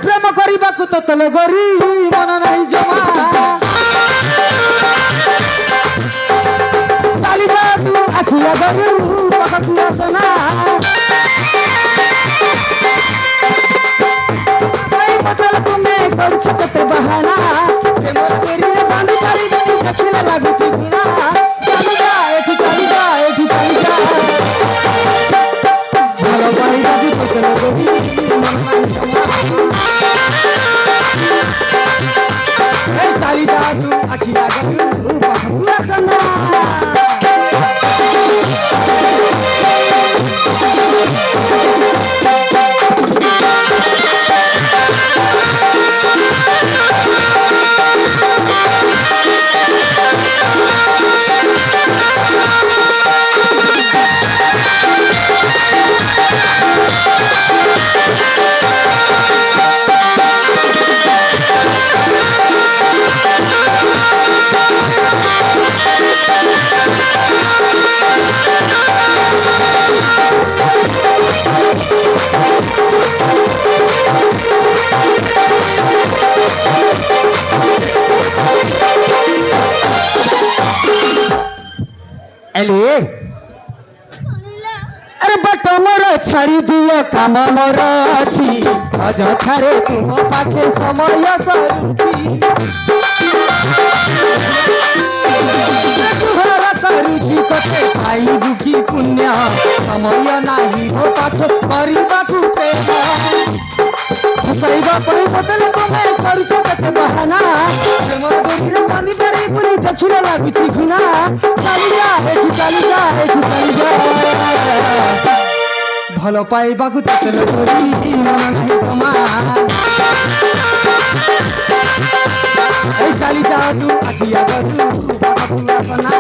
प्रेम करने को तो तले गोरी मन नहीं जमा चालिबा तू आखिया गरू पकड़िया सोना बदल तुम्हें कर सकते बहाना प्रेम तेरी बांध चाली बनी देखिला लागू चिना चालिबा एठी चालिबा भालो भाई बाबू तो चलो गोरी मन नहीं जमा ए चालिबा तू आखिया गरू पकड़िया सोना अरे बट मोर छाड़ी दिए काम मोर अच्छी अजथारे तुम पाखे समय सरुची करुची कते खाई दुखी पुण्य समय नाही हो पाठ करबाकू प्रेम फसाइबा पई बदल तुमे करूछ कते बहाना प्रेम गोरी सानी बरी पुरी देखिला लागुची घिना चली जा एठी चली जा भलो पाइबाकू तले गोरी मन नहीं तमा ए चली जा तू आखिया गरू बाबू अपना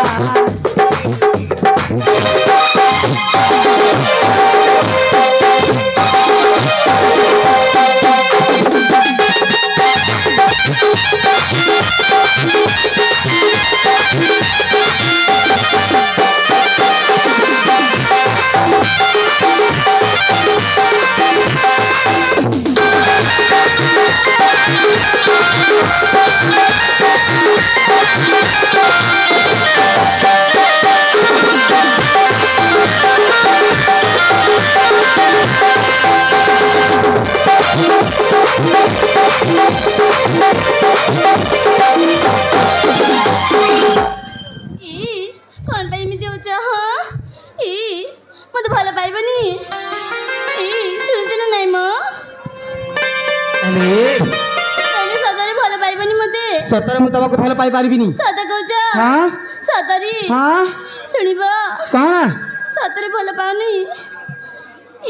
सतरे मु तुमको भल पाई पारिबिनी सत कहछ हां सतरी हां सुनिबो कोन सतरे भल पाउनी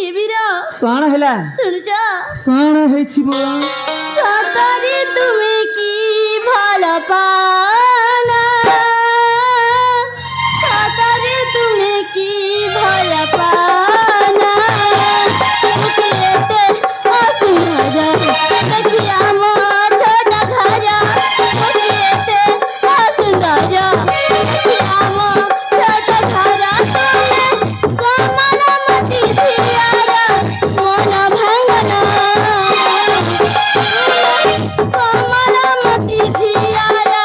ए बीरा कोन हैला सुनुछ कोन है छिबो सतरी तुमे की भल पाना सतरी तुमे की भल पाना उकेते असुनरा देखिया मो छोटा घरा उकेते असुनरा देखिया मो छोटा घरा कमल मती धियारा मन भांगना कमल मती झियारा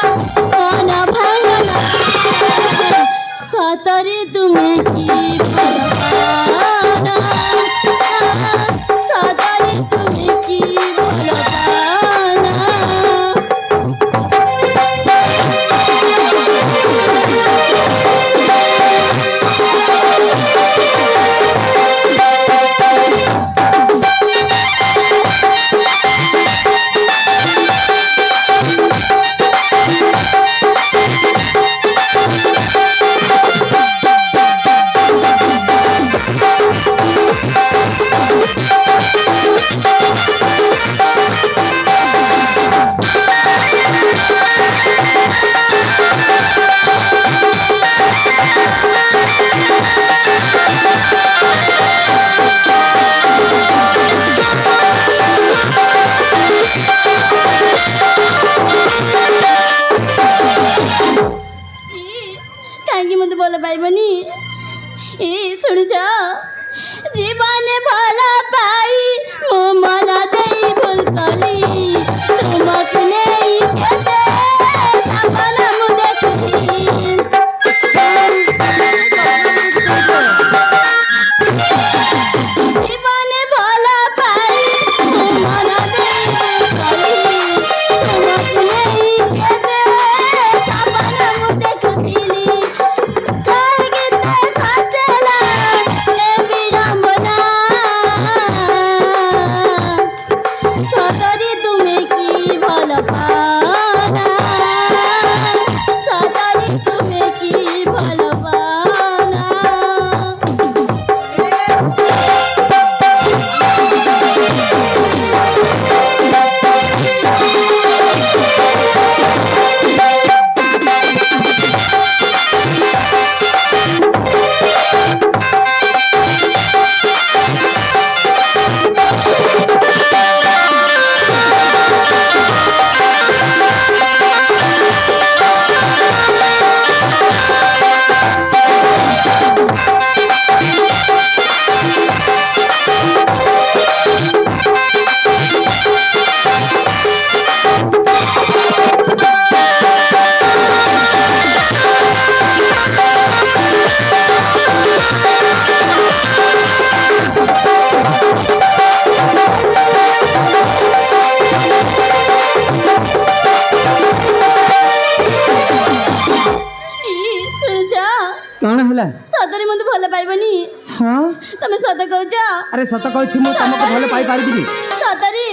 ହେଲା ସତରେ ମୋତେ ଭଲ ପାଇବନି ହଁ ତମେ ସତ କହୁଛ ଆରେ ସତ କହୁଛି ମୁଁ ତମକୁ ଭଲ ପାଇପାରିବି ସତରେ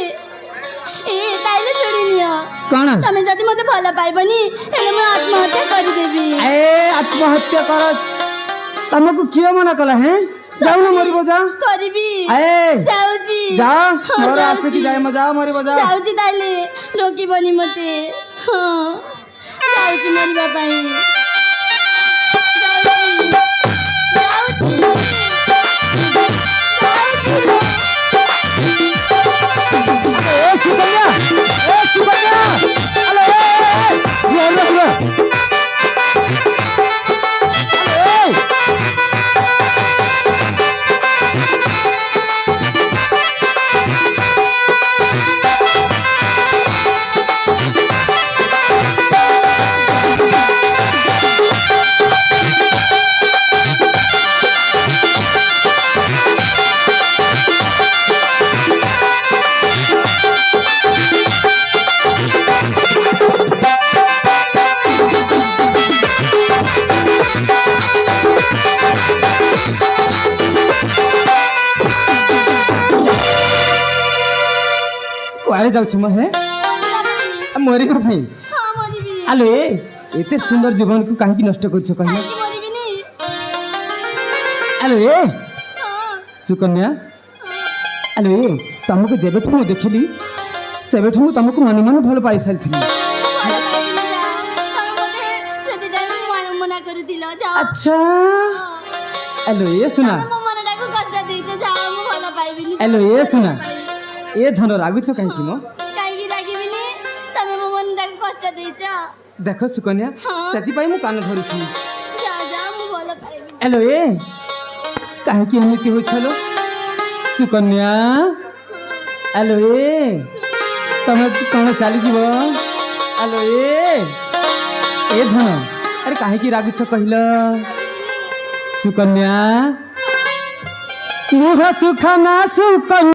ଏ ତାଇଲେ ଶୁଣି ନିଅ କଣ ତମେ ଯଦି ମୋତେ ଭଲ ପାଇବନି ହେଲେ ମୁଁ ଆତ୍ମହତ୍ୟା କରିଦେବି ଏ ଆତ୍ମହତ୍ୟା କର ତମକୁ କିଏ ମନା କଲା ହେଁ ଯାଉନ ମରିବ ଯା କରିବି ଏ ଯାଉଛି ଯା ହଁ, ମୋର ଯାଉଛି। ଆସୁଛି ଯାଏ ମ ଯା ମରିବ ଯା ଯାଉଛି ତାଇଲେ ରୋକିବନି ମୋତେ ହଁ ଯାଉଛି ମରିବା ପାଇଁ ଯାଉଛି ए सुकन्या हेलो हेलो हेलो कुआड़े जाउछ म हे मरिबा भाई ହଁ ମରିବି आलो एते सुंदर जीवन को काहे की नष्ट करछ कहना କାହିଁକି ମରିବିନି आलो ହଁ सुकन्या ହଁ आलो तुमको जेबे ठु देखली सेबे ठु तुमको मन मन भल पाई सालथि ଭଲ ପାଇବିନି ଯାଅ ତମେ ମୋତେ ସେତେ ଟାଇମ୍ ମନା କରିଥିଲ ଯାଅ अच्छा आलो सुना ତମେ ମୋ ମନଟାକୁ କଷ୍ଟ ଦେଇଛ ଯାଅ ମୁଁ ଭଲ ପାଇବିନି आलो सुना ए धन रागुछ काहे की म କାହିଁକି ରାଗିବିନି ତମେ ମୋ ମନଟାକୁ କଷ୍ଟ ଦେଇଛ देख सुकन्या हाँ। सेति पाई मु कान धरुछि ଯାଅ ଯାଅ ମୁଁ ଭଲ ପାଇବିନି हेलो काहे की एमिति होई छलो सुकन्या हेलो तमे कौन चली जीव हेलो ए धन अरे काहे की रागुछ कहल सुकन्या मुह सुखना सुकन्या